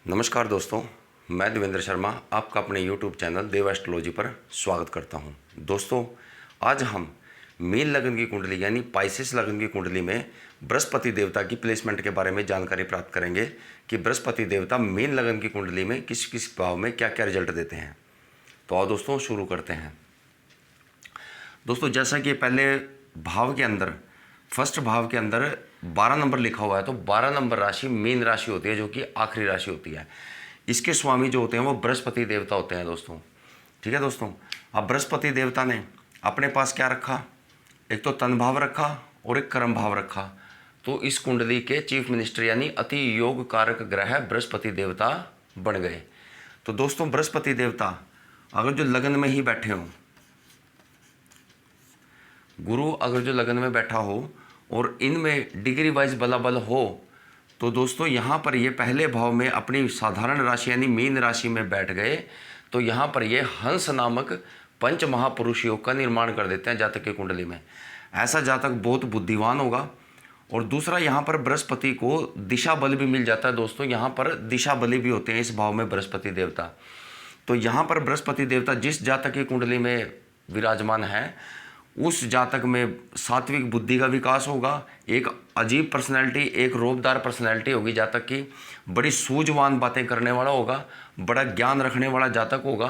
नमस्कार दोस्तों, मैं देवेंद्र शर्मा आपका अपने YouTube चैनल देव एस्ट्रोलॉजी पर स्वागत करता हूं। दोस्तों, आज हम मीन लगन की कुंडली यानी पाइसेस लगन की कुंडली में बृहस्पति देवता की प्लेसमेंट के बारे में जानकारी प्राप्त करेंगे कि बृहस्पति देवता मीन लगन की कुंडली में किस किस भाव में क्या क्या रिजल्ट देते हैं। तो आओ दोस्तों शुरू करते हैं। दोस्तों, जैसा कि पहले भाव के अंदर फर्स्ट भाव के अंदर 12 नंबर लिखा हुआ है, तो 12 नंबर राशि मीन राशि होती है, जो कि आखिरी राशि होती है। इसके स्वामी जो होते हैं वो बृहस्पति देवता होते हैं दोस्तों। ठीक है दोस्तों, अब बृहस्पति देवता ने अपने पास क्या रखा, एक तो तन भाव रखा और एक कर्म भाव रखा। तो इस कुंडली के चीफ मिनिस्टर यानी अति योग कारक ग्रह बृहस्पति देवता बन गए। तो दोस्तों, बृहस्पति देवता अगर जो लगन में ही बैठे हों, गुरु अगर जो लगन में बैठा हो और इनमें डिग्री वाइज बलाबल हो, तो दोस्तों यहाँ पर ये पहले भाव में अपनी साधारण राशि यानी मीन राशि में बैठ गए, तो यहाँ पर ये हंस नामक पंच महापुरुष योग का निर्माण कर देते हैं जातक की कुंडली में। ऐसा जातक बहुत बुद्धिमान होगा। और दूसरा, यहाँ पर बृहस्पति को दिशा बल भी मिल जाता है दोस्तों। यहाँ पर दिशा बली भी होते हैं इस भाव में बृहस्पति देवता। तो यहाँ पर बृहस्पति देवता जिस जातक की कुंडली में विराजमान है, उस जातक में सात्विक बुद्धि का विकास होगा। एक अजीब पर्सनैलिटी, एक रोबदार पर्सनैलिटी होगी जातक की। बड़ी सूझवान बातें करने वाला होगा, बड़ा ज्ञान रखने वाला जातक होगा।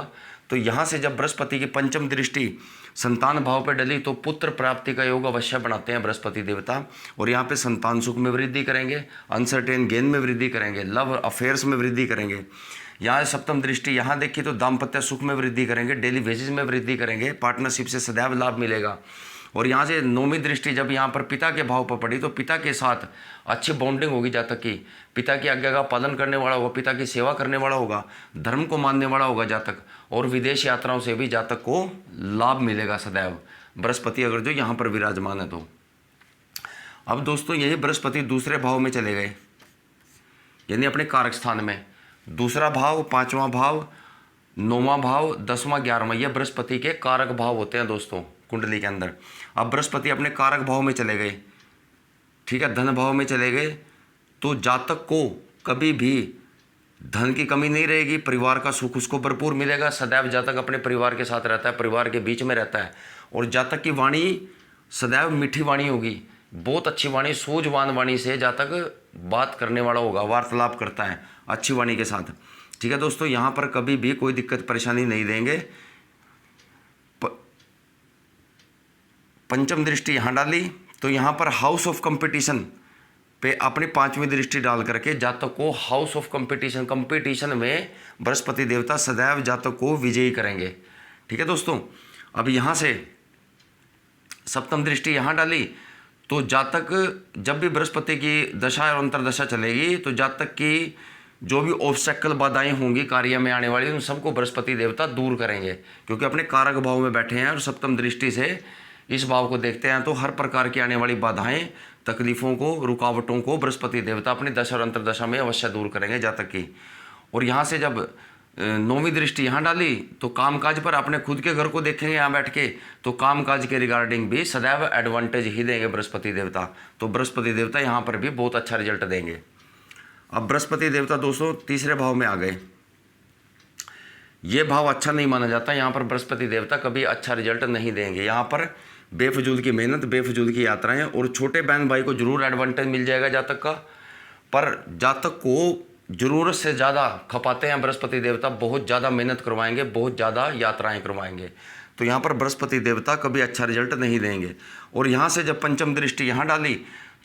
तो यहाँ से जब बृहस्पति की पंचम दृष्टि संतान भाव पर डली, तो पुत्र प्राप्ति का योग अवश्य बनाते हैं बृहस्पति देवता। और यहाँ पे संतान सुख में वृद्धि करेंगे, अनसर्टेन गेन में वृद्धि करेंगे, लव अफेयर्स में वृद्धि करेंगे। यहाँ सप्तम दृष्टि यहाँ देखिए तो दाम्पत्य सुख में वृद्धि करेंगे, डेली वेजेस में वृद्धि करेंगे, पार्टनरशिप से सदैव लाभ मिलेगा। और यहाँ से नौवीं दृष्टि जब यहाँ पर पिता के भाव पर पड़ी, तो पिता के साथ अच्छी बॉन्डिंग होगी जातक की। पिता की आज्ञा का पालन करने वाला होगा, पिता की सेवा करने वाला होगा, धर्म को मानने वाला होगा जातक। और विदेश यात्राओं से भी जातक को लाभ मिलेगा सदैव, बृहस्पति अगर जो यहाँ पर विराजमान है तो। अब दोस्तों, यही बृहस्पति दूसरे भाव में चले गए, यानी अपने कारक स्थान में। दूसरा भाव, पांचवां भाव, नौवां भाव, 10वां, 11वां, ये बृहस्पति के कारक भाव होते हैं दोस्तों कुंडली के अंदर। अब बृहस्पति अपने कारक भाव में चले गए, ठीक है, धन भाव में चले गए, तो जातक को कभी भी धन की कमी नहीं रहेगी, परिवार का सुख उसको भरपूर मिलेगा। सदैव जातक अपने परिवार के साथ रहता है, परिवार के बीच में रहता है। और जातक की वाणी सदैव मीठी वाणी होगी, बहुत अच्छी वाणी, सूझवान वाणी से जातक बात करने वाला होगा, वार्तालाप करता है अच्छी वाणी के साथ। ठीक है दोस्तों, यहाँ पर कभी भी कोई दिक्कत परेशानी नहीं देंगे। पंचम दृष्टि यहाँ डाली, तो यहाँ पर हाउस ऑफ कंपटीशन पे अपनी पांचवी दृष्टि डाल करके जातक को हाउस ऑफ कंपटीशन में बृहस्पति देवता सदैव जातक को विजयी करेंगे। ठीक है दोस्तों, अब यहाँ से सप्तम दृष्टि यहाँ डाली, तो जातक जब भी बृहस्पति की दशा और अंतरदशा चलेगी, तो जातक की जो भी ऑब्स्टेकल बाधाएं होंगी कार्य में आने वाली, उन सबको बृहस्पति देवता दूर करेंगे, क्योंकि अपने कारक भाव में बैठे हैं और सप्तम दृष्टि से इस भाव को देखते हैं। तो हर प्रकार की आने वाली बाधाएं, तकलीफों को, रुकावटों को बृहस्पति देवता अपनी दशा और अंतरदशा में अवश्य दूर करेंगे जातक की। और यहाँ से जब नौवीं दृष्टि यहाँ डाली, तो कामकाज पर अपने खुद के घर को देखेंगे यहाँ बैठ के, तो कामकाज के रिगार्डिंग भी सदैव एडवांटेज ही देंगे बृहस्पति देवता। तो बृहस्पति देवता यहाँ पर भी बहुत अच्छा रिजल्ट देंगे। अब बृहस्पति देवता दोस्तों तीसरे भाव में आ गए। ये भाव अच्छा नहीं माना जाता, यहाँ पर बृहस्पति देवता कभी अच्छा रिजल्ट नहीं देंगे। यहाँ पर बेफजूल की मेहनत, बेफजूल की यात्राएं, और छोटे बहन भाई को जरूर एडवांटेज मिल जाएगा जातक का, पर जातक को जरूरत से ज़्यादा खपाते हैं बृहस्पति देवता, बहुत ज़्यादा मेहनत करवाएंगे, बहुत ज़्यादा यात्राएं करवाएंगे। तो यहाँ पर बृहस्पति देवता कभी अच्छा रिजल्ट नहीं देंगे। और यहाँ से जब पंचम दृष्टि यहाँ डाली,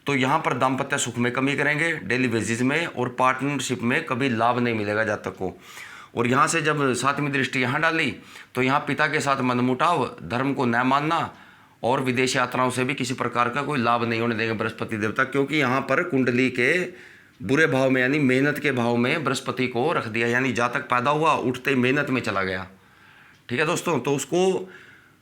तो यहाँ पर दाम्पत्य सुख में कमी करेंगे, डेली बेसिस में, और पार्टनरशिप में कभी लाभ नहीं मिलेगा जातक को। और यहाँ से जब सातवीं दृष्टि यहाँ डाली, तो यहाँ पिता के साथ मनमुटाव, धर्म को न मानना, और विदेश यात्राओं से भी किसी प्रकार का कोई लाभ नहीं होने देंगे बृहस्पति देवता, क्योंकि यहाँ पर कुंडली के बुरे भाव में यानी मेहनत के भाव में बृहस्पति को रख दिया। यानी जातक पैदा हुआ, उठते ही मेहनत में चला गया। ठीक है दोस्तों, तो उसको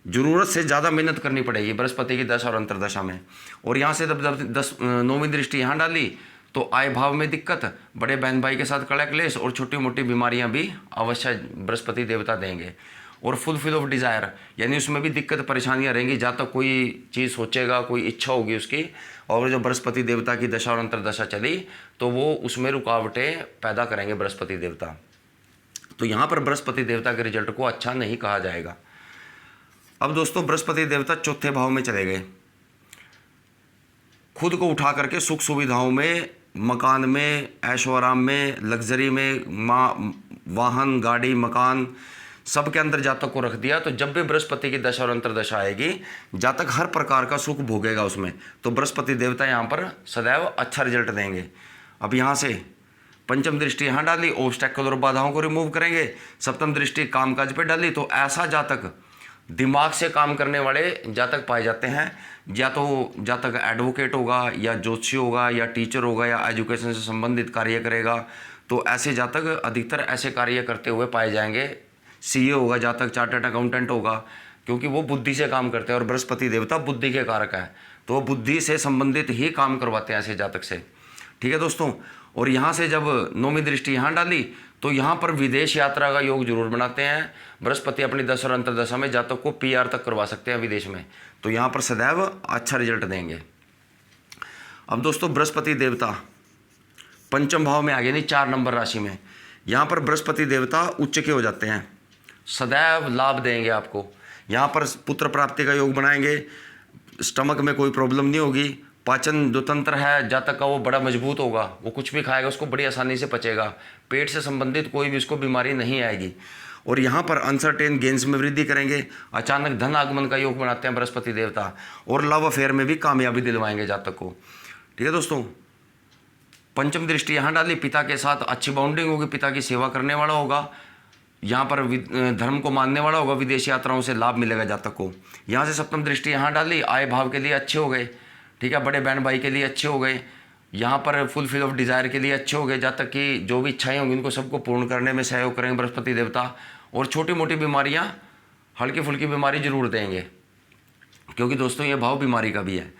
जरूरत से ज़्यादा मेहनत करनी पड़ेगी बृहस्पति की दशा और अंतरदशा में। और यहाँ से जब नौवीं दृष्टि यहाँ डाली, तो आय भाव में दिक्कत, बड़े बहन भाई के साथ कलह क्लेश और छोटी मोटी बीमारियाँ भी अवश्य बृहस्पति देवता देंगे। और फुलफिल ऑफ डिज़ायर, यानी उसमें भी दिक्कत परेशानियां रहेंगी। जहाँ तक कोई चीज़ सोचेगा, कोई इच्छा होगी उसकी, और जो बृहस्पति देवता की दशा और अंतर्दशा चली तो वो उसमें रुकावटें पैदा करेंगे बृहस्पति देवता। तो यहाँ पर बृहस्पति देवता के रिजल्ट को अच्छा नहीं कहा जाएगा। अब दोस्तों बृहस्पति देवता चौथे भाव में चले गए, खुद को उठा करके सुख सुविधाओं में, मकान में, ऐशो आराम में, लग्जरी में, वाहन, गाड़ी, मकान सब के अंदर जातक को रख दिया। तो जब भी बृहस्पति की दशा और अंतर्दशा आएगी, जातक हर प्रकार का सुख भोगेगा उसमें। तो बृहस्पति देवता यहाँ पर सदैव अच्छा रिजल्ट देंगे। अब यहाँ से पंचम दृष्टि यहाँ डाली, ऑब्स्टेकल और बाधाओं को रिमूव करेंगे। सप्तम दृष्टि कामकाज पे डाली, तो ऐसा जातक, दिमाग से काम करने वाले जातक पाए जाते हैं। या तो जातक एडवोकेट होगा, या ज्योतिषी होगा, या टीचर होगा, या एजुकेशन से संबंधित कार्य करेगा। तो ऐसे जातक अधिकतर ऐसे कार्य करते हुए पाए जाएंगे। सीए होगा जातक, चार्टर्ड अकाउंटेंट होगा, क्योंकि वो बुद्धि से काम करते हैं और बृहस्पति देवता बुद्धि के कारक है। तो वो बुद्धि से संबंधित ही काम करवाते हैं ऐसे जातक से। ठीक है दोस्तों। और यहाँ से जब नौवीं दृष्टि यहाँ डाली, तो यहाँ पर विदेश यात्रा का योग जरूर बनाते हैं बृहस्पति। अपनी दशा और अंतर्दशा में जातक को पीआर तक करवा सकते हैं विदेश में। तो यहाँ पर सदैव अच्छा रिजल्ट देंगे। अब दोस्तों बृहस्पति देवता पंचम भाव में आ गए, नहीं 4 नंबर राशि में। यहाँ पर बृहस्पति देवता उच्च के हो जाते हैं, सदैव लाभ देंगे आपको। यहाँ पर पुत्र प्राप्ति का योग बनाएंगे, स्टमक में कोई प्रॉब्लम नहीं होगी। पाचन जो तंत्र है जातक का वो बड़ा मजबूत होगा, वो कुछ भी खाएगा उसको बड़ी आसानी से पचेगा। पेट से संबंधित कोई भी उसको बीमारी नहीं आएगी। और यहाँ पर अनसर्टेन गेंस में वृद्धि करेंगे। अचानक धन आगमन का योग बनाते हैं बृहस्पति देवता। और लव अफेयर में भी कामयाबी दिलवाएंगे जातक को। ठीक है दोस्तों। पंचम दृष्टि यहाँ डाली, पिता के साथ अच्छी बाउंडिंग होगी, पिता की सेवा करने वाला होगा, यहाँ पर धर्म को मानने वाला होगा, विदेश यात्राओं से लाभ मिलेगा जातक को। यहाँ से सप्तम दृष्टि यहाँ डाली, आय भाव के लिए अच्छे हो गए। ठीक है, बड़े बहन भाई के लिए अच्छे हो गए। यहाँ पर फुलफिल ऑफ डिज़ायर के लिए अच्छे हो गए। जातक की जो भी इच्छाएं होंगी उनको सबको पूर्ण करने में सहयोग करेंगे बृहस्पति देवता। और छोटी मोटी बीमारियाँ, हल्की फुल्की बीमारी जरूर देंगे, क्योंकि दोस्तों ये भाव बीमारी का भी है।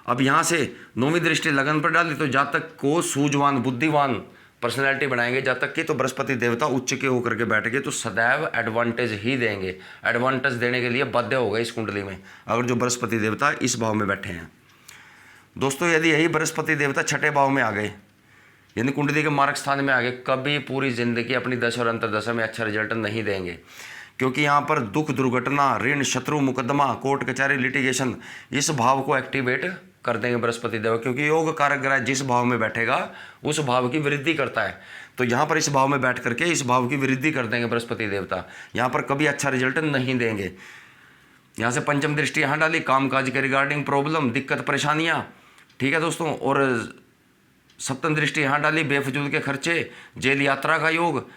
अब यहाँ से नौवीं दृष्टि लगन पर डाली, तो जातक को सूझवान, बुद्धिवान पर्सनैलिटी बनाएंगे जातक की। तो बृहस्पति देवता उच्च के होकर के बैठ गए तो सदैव एडवांटेज ही देंगे। एडवांटेज देने के लिए बाध्य हो गए इस कुंडली में, अगर जो बृहस्पति देवता इस भाव में बैठे हैं। दोस्तों यदि यही बृहस्पति देवता छठे भाव में आ गए, यानी कुंडली के मार्ग स्थान में आ गए, कभी पूरी जिंदगी अपनी दशा और अंतर्दशा में अच्छा रिजल्ट नहीं देंगे। क्योंकि यहाँ पर दुख, दुर्घटना, ऋण, शत्रु, मुकदमा, कोर्ट कचहरी, लिटिगेशन, इस भाव को एक्टिवेट कर देंगे बृहस्पति देव। क्योंकि योग कारक ग्रह जिस भाव में बैठेगा उस भाव की वृद्धि करता है। तो यहाँ पर इस भाव में बैठ करके इस भाव की वृद्धि कर देंगे बृहस्पति देवता। यहाँ पर कभी अच्छा रिजल्ट नहीं देंगे। यहाँ से पंचम दृष्टि यहाँ डाली, कामकाज के रिगार्डिंग प्रॉब्लम, दिक्कत, परेशानियाँ। ठीक है दोस्तों। और सप्तम दृष्टि यहाँ डाली, बेफजूल के खर्चे, जेल यात्रा का योग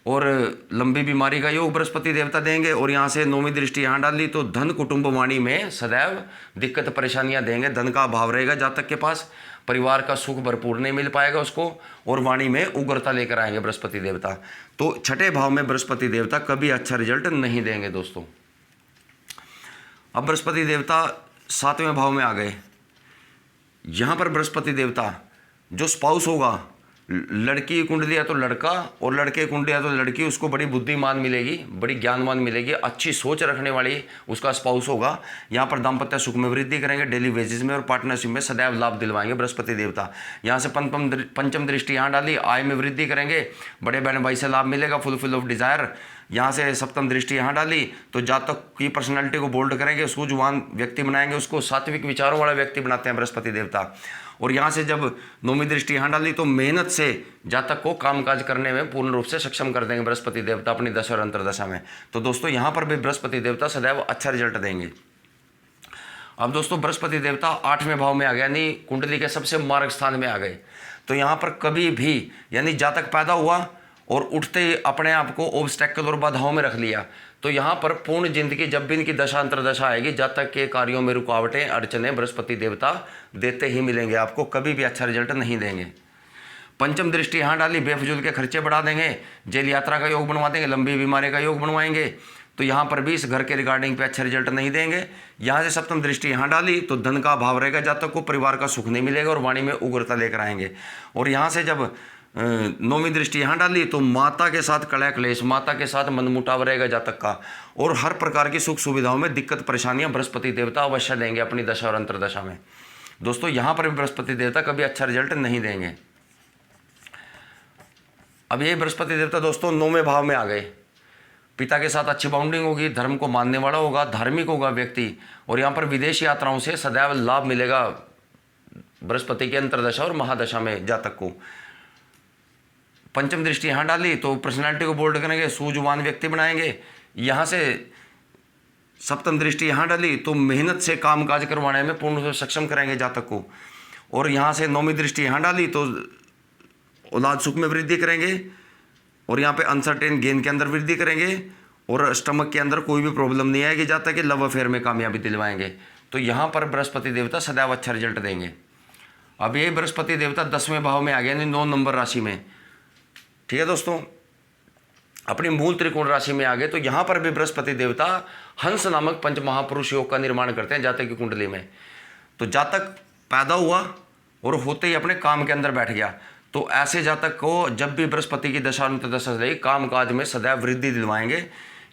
और लंबी बीमारी का योग बृहस्पति देवता देंगे। और यहाँ से नौवीं दृष्टि यहाँ डाली, तो धन, कुटुंब, वाणी में सदैव दिक्कत परेशानियाँ देंगे। धन का अभाव रहेगा जातक के पास, परिवार का सुख भरपूर नहीं मिल पाएगा उसको, और वाणी में उग्रता लेकर आएंगे बृहस्पति देवता। तो छठे भाव में बृहस्पति देवता कभी अच्छा रिजल्ट नहीं देंगे दोस्तों। अब बृहस्पति देवता 7वें भाव में आ गए। यहाँ पर बृहस्पति देवता जो स्पाउस होगा, लड़की कुंडली है तो लड़का, और लड़के कुंडली है तो लड़की, उसको बड़ी बुद्धिमान मिलेगी, बड़ी ज्ञानवान मिलेगी, अच्छी सोच रखने वाली उसका स्पाउस होगा। यहाँ पर दाम्पत्य सुख में वृद्धि करेंगे, डेली वेजेस में और पार्टनरशिप में सदैव लाभ दिलवाएंगे बृहस्पति देवता। यहाँ से पंचम दृष्टि यहाँ डाली, आय में वृद्धि करेंगे, बड़े बहन भाई से लाभ मिलेगा, फुलफिल ऑफ डिज़ायर। यहाँ से सप्तम दृष्टि यहाँ डाली, तो जातक की पर्सनैलिटी को बोल्ड करेंगे, सूझवान व्यक्ति बनाएंगे, उसको सात्विक विचारों वाला व्यक्ति बनाते हैं बृहस्पति देवता। और यहाँ से जब नौवीं दृष्टि यहाँ डाली, तो मेहनत से जातक को कामकाज करने में पूर्ण रूप से सक्षम कर देंगे बृहस्पति देवता अपनी दशा और अंतर्दशा में। तो दोस्तों यहाँ पर भी बृहस्पति देवता सदैव अच्छा रिजल्ट देंगे। अब दोस्तों बृहस्पति देवता 8वें भाव में आ गया, यानी कुंडली के सबसे मार्ग स्थान में आ गए। तो यहाँ पर कभी भी, यानी जातक पैदा हुआ और उठते ही अपने आप को ऑब्स्टेकल और बाधाओं में रख लिया, तो यहाँ पर पूर्ण जिंदगी जब भी इनकी दशा अंतर्दशा आएगी, जातक के कार्यों में रुकावटें, अड़चने बृहस्पति देवता देते ही मिलेंगे आपको, कभी भी अच्छा रिजल्ट नहीं देंगे। पंचम दृष्टि यहाँ डाली, बेफजूल के खर्चे बढ़ा देंगे, जेल यात्रा का योग बनवा देंगे, लंबी बीमारी का योग बनवाएंगे। तो यहाँ पर भी इस घर के रिगार्डिंग पे अच्छा रिजल्ट नहीं देंगे। यहाँ से सप्तम दृष्टि यहाँ डाली, तो धन का अभाव रहेगा, जातक को परिवार का सुख नहीं मिलेगा और वाणी में उग्रता लेकर आएंगे। और यहाँ से जब नौवीं दृष्टि यहाँ डाली तो माता के साथ कलह क्लेश, माता के साथ मनमुटाव रहेगा जातक का, और हर प्रकार की सुख सुविधाओं में दिक्कत परेशानियां बृहस्पति देवता अवश्य देंगे अपनी दशा और अंतर्दशा में। दोस्तों यहाँ पर भी बृहस्पति देवता कभी अच्छा रिजल्ट नहीं देंगे। अब ये बृहस्पति देवता दोस्तों 9वें भाव में आ गए, पिता के साथ अच्छी बाउंडिंग होगी, धर्म को मानने वाला होगा, धार्मिक होगा व्यक्ति, और यहाँ पर विदेश यात्राओं से सदैव लाभ मिलेगा बृहस्पति की अंतर्दशा और महादशा में जातक को। पंचम दृष्टि यहाँ डाली तो पर्सनालिटी को बोल्ड करेंगे, सूझवान व्यक्ति बनाएंगे। यहाँ से सप्तम दृष्टि यहाँ डाली तो मेहनत से कामकाज करवाने में पूर्ण रूप से सक्षम करेंगे जातक को। और यहाँ से नौवीं दृष्टि यहाँ डाली तो औलाद सुख में वृद्धि करेंगे, और यहाँ पे अनसर्टेन गेन के अंदर वृद्धि करेंगे, और स्टमक के अंदर कोई भी प्रॉब्लम नहीं आएगी जातक के, लव अफेयर में कामयाबी दिलवाएंगे। तो यहाँ पर बृहस्पति देवता सदैव अच्छा रिजल्ट देंगे। अब ये बृहस्पति देवता 10वें भाव में आ गया, यानी 9 नंबर राशि में। ठीक है दोस्तों, अपनी मूल त्रिकोण राशि में आ गए। तो यहाँ पर भी बृहस्पति देवता हंस नामक पंच महापुरुष योग का निर्माण करते हैं जातक की कुंडली में। तो जातक पैदा हुआ और होते ही अपने काम के अंदर बैठ गया, तो ऐसे जातक को जब भी बृहस्पति की दशा अंतर्दशा रहेगी काम काज में सदैव वृद्धि दिलवाएंगे।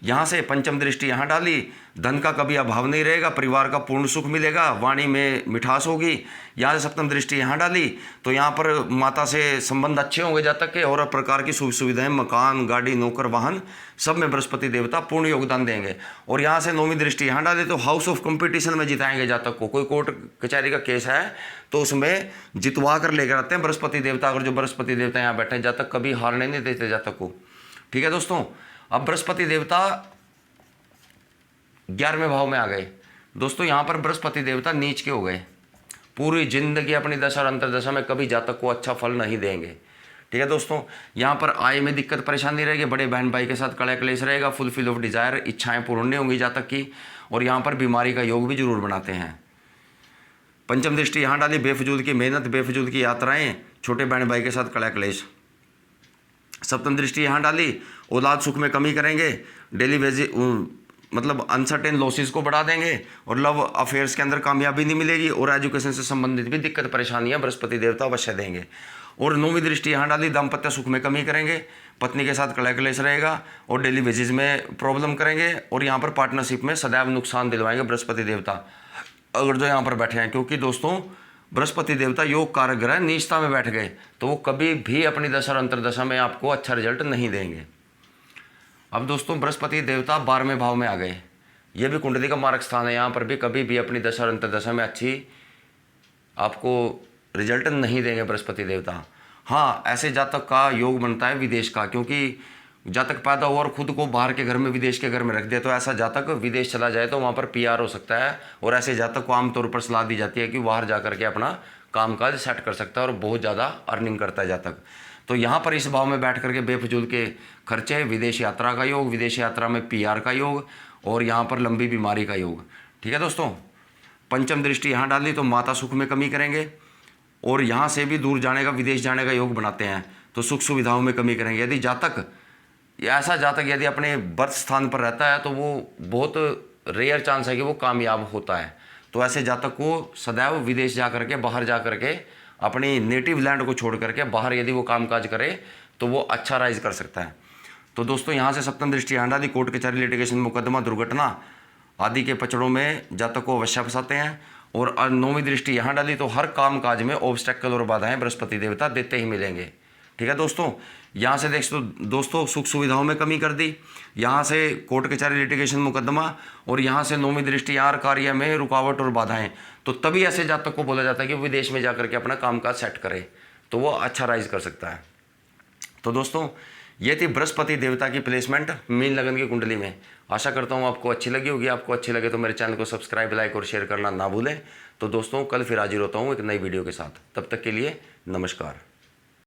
यहाँ से पंचम दृष्टि यहाँ डाली, धन का कभी अभाव नहीं रहेगा, परिवार का पूर्ण सुख मिलेगा, वाणी में मिठास होगी। यहाँ से सप्तम दृष्टि यहाँ डाली तो यहाँ पर माता से संबंध अच्छे होंगे जातक के, और प्रकार की सुख सुविधाएं, मकान, गाड़ी, नौकर, वाहन सब में बृहस्पति देवता पूर्ण योगदान देंगे। और यहाँ से नौवीं दृष्टि यहाँ डाली तो हाउस ऑफ कंपटीशन में जिताएंगे जातक को। कोई कोर्ट कचहरी का केस है तो उसमें जितवा कर लेकर आते हैं बृहस्पति देवता। अगर जो बृहस्पति देवता यहाँ बैठे जातक कभी हारने नहीं देते जातक को। ठीक है दोस्तों, अब बृहस्पति देवता 11वें भाव में आ गए। दोस्तों यहाँ पर बृहस्पति देवता नीच के हो गए, पूरी जिंदगी अपनी दशा और अंतर्दशा में कभी जातक को अच्छा फल नहीं देंगे। ठीक है दोस्तों, यहाँ पर आय में दिक्कत परेशानी रहेगी, बड़े बहन भाई के साथ कलह क्लेश रहेगा, फुलफिल ऑफ डिजायर, इच्छाएं पूर्ण नहीं होंगी जातक की, और यहाँ पर बीमारी का योग भी जरूर बनाते हैं। पंचम दृष्टि यहाँ डाली, बेफजूल की मेहनत, बेफजूल की यात्राएं, छोटे बहन भाई के साथ कलह क्लेश। सप्तम दृष्टि यहाँ डाली, औलाद सुख में कमी करेंगे, डेली वेज मतलब अनसर्टेन लॉसेस को बढ़ा देंगे, और लव अफेयर्स के अंदर कामयाबी नहीं मिलेगी, और एजुकेशन से संबंधित भी दिक्कत परेशानियां बृहस्पति देवता अवश्य देंगे। और नौवीं दृष्टि यहाँ डाली, दाम्पत्य सुख में कमी करेंगे, पत्नी के साथ कलह क्लेश रहेगा, और डेली बेसिस में प्रॉब्लम करेंगे, और यहाँ पर पार्टनरशिप में सदैव नुकसान दिलवाएंगे बृहस्पति देवता अगर जो यहाँ पर बैठे हैं। क्योंकि दोस्तों बृहस्पति देवता योग कारक ग्रह नीचता में बैठ गए तो वो कभी भी अपनी दशा और अंतर्दशा में आपको अच्छा रिजल्ट नहीं देंगे। अब दोस्तों बृहस्पति देवता 12वें भाव में आ गए, ये भी कुंडली का मार्ग स्थान है। यहाँ पर भी कभी भी अपनी दशा और अंतर्दशा में अच्छी आपको रिजल्ट नहीं देंगे बृहस्पति देवता। हाँ, ऐसे जातक का योग बनता है विदेश का, क्योंकि जातक पैदा हुआ और खुद को बाहर के घर में, विदेश के घर में रख दिया, तो ऐसा जातक विदेश चला जाए तो वहाँ पर PR हो सकता है। और ऐसे जातक को आमतौर पर सलाह दी जाती है कि बाहर जा करके अपना कामकाज सेट कर सकता है और बहुत ज़्यादा अर्निंग करता है जातक। तो यहाँ पर इस भाव में बैठ करके बेफजूल के खर्चे, विदेश यात्रा का योग, विदेश यात्रा में PR का योग, और यहाँ पर लंबी बीमारी का योग। ठीक है दोस्तों, पंचम दृष्टि यहाँ डाली तो माता सुख में कमी करेंगे, और यहाँ से भी दूर जाने का, विदेश जाने का योग बनाते हैं, तो सुख सुविधाओं में कमी करेंगे। यदि जातक, ऐसा जातक यदि अपने बर्थ स्थान पर रहता है तो वो बहुत रेयर चांस है कि वो कामयाब होता है। तो ऐसे जातक को सदैव विदेश जा करके, बाहर जा करके, अपनी नेटिव लैंड को छोड़ करके बाहर यदि वो कामकाज करे तो वो अच्छा राइज कर सकता है। तो दोस्तों यहाँ से सप्तम दृष्टि यहाँ डाली, कोर्ट कचहरी, लिटिगेशन, मुकदमा, दुर्घटना आदि के पचड़ों में जातक को अवश्य फंसाते हैं। और नौवीं दृष्टि यहाँ डाली तो हर काम काज में ऑब्स्टेकल और बाधाएं बृहस्पति देवता देते ही मिलेंगे। ठीक है दोस्तों, यहाँ से देख तो दोस्तों सुख सुविधाओं में कमी कर दी, यहाँ से कोर्ट कचहरी, लिटिगेशन, मुकदमा, और यहाँ से नौवीं दृष्टि यार कार्य में रुकावट और बाधाएं। तो तभी ऐसे जातक को बोला जाता है कि विदेश में जाकर के अपना कामकाज सेट करे तो वो अच्छा राइज कर सकता है। तो दोस्तों ये थी बृहस्पति देवता की प्लेसमेंट मीन लगन की कुंडली में। आशा करता हूँ आपको अच्छी लगी होगी। आपको अच्छी लगे तो मेरे चैनल को सब्सक्राइब, लाइक और शेयर करना ना भूलें। तो दोस्तों कल फिर हाजिर होता हूँ एक नई वीडियो के साथ। तब तक के लिए नमस्कार।